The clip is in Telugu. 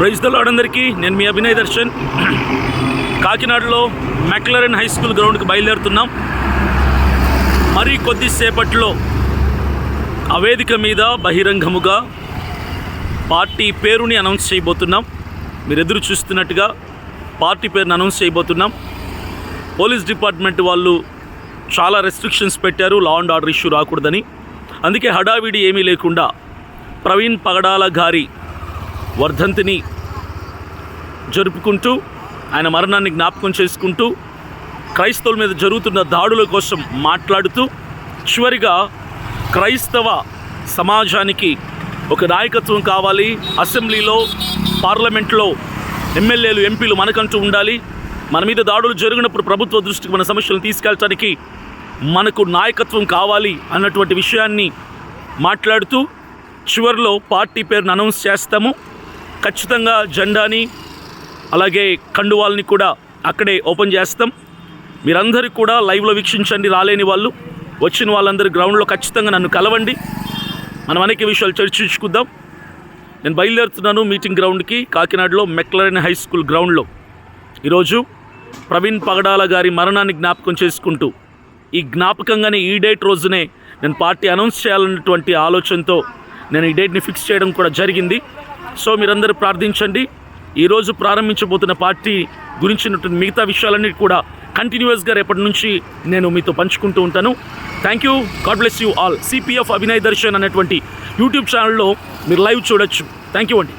ప్రైజ్ ద లార్డ్ అందరికీ. నేను మీ అభినయ్ దర్శన్. కాకినాడలో మెక్లరెన్ హై స్కూల్ గ్రౌండ్కి బయలుదేరుతున్నాం. మరి కొద్దిసేపట్లో ఆ వేదిక మీద బహిరంగముగా పార్టీ పేరుని అనౌన్స్ చేయబోతున్నాం. మీరు ఎదురు చూస్తున్నట్టుగా పార్టీ పేరుని అనౌన్స్ చేయబోతున్నాం. పోలీస్ డిపార్ట్మెంట్ వాళ్ళు చాలా రెస్ట్రిక్షన్స్ పెట్టారు, లా అండ్ ఆర్డర్ ఇష్యూ రాకూడదని. అందుకే హడావిడి ఏమీ లేకుండా ప్రవీణ్ పగడాల గారి వర్ధంతిని జరుపుకుంటూ, ఆయన మరణాన్ని జ్ఞాపకం చేసుకుంటూ, క్రైస్తవుల మీద జరుగుతున్న దాడుల కోసం మాట్లాడుతూ, చివరిగా క్రైస్తవ సమాజానికి ఒక నాయకత్వం కావాలి, అసెంబ్లీలో పార్లమెంట్లో ఎమ్మెల్యేలు ఎంపీలు మనకంటూ ఉండాలి, మన మీద దాడులు జరిగినప్పుడు ప్రభుత్వ దృష్టికి మన సమస్యలను తీసుకెళ్ళటానికి మనకు నాయకత్వం కావాలి అన్నటువంటి విషయాన్ని మాట్లాడుతూ చివరిలో పార్టీ పేరును అనౌన్స్ చేస్తాము. ఖచ్చితంగా జెండాని అలాగే కండువాల్ని కూడా అక్కడే ఓపెన్ చేస్తాం. మీరందరూ కూడా లైవ్లో వీక్షించండి. రాలేని వాళ్ళు, వచ్చిన వాళ్ళందరూ గ్రౌండ్లో ఖచ్చితంగా నన్ను కలవండి. మనం అనేక విషయాలు చర్చించుకుందాం. నేను బయలుదేరుతున్నాను మీటింగ్ గ్రౌండ్కి, కాకినాడలో మెక్లరెన్ హై స్కూల్ గ్రౌండ్లో. ఈరోజు ప్రవీణ్ పగడాల గారి మరణాన్ని జ్ఞాపకం చేసుకుంటూ, ఈ జ్ఞాపకంగానే ఈ డేట్ రోజునే నేను పార్టీ అనౌన్స్ చేయాలన్నటువంటి ఆలోచనతో నేను ఈ డేట్ని ఫిక్స్ చేయడం కూడా జరిగింది. సో మీరందరూ ప్రార్థించండి. ఈరోజు ప్రారంభించబోతున్న పార్టీ గురించినటువంటి మిగతా విషయాలన్నీ కూడా కంటిన్యూస్గా రేపటి నుంచి నేను మీతో పంచుకుంటూ ఉంటాను. Thank you. God bless you all. CPF Abhinay Darshan అనేటువంటి యూట్యూబ్ ఛానల్లో మీరు లైవ్ చూడొచ్చు. థ్యాంక్ యూ అండి.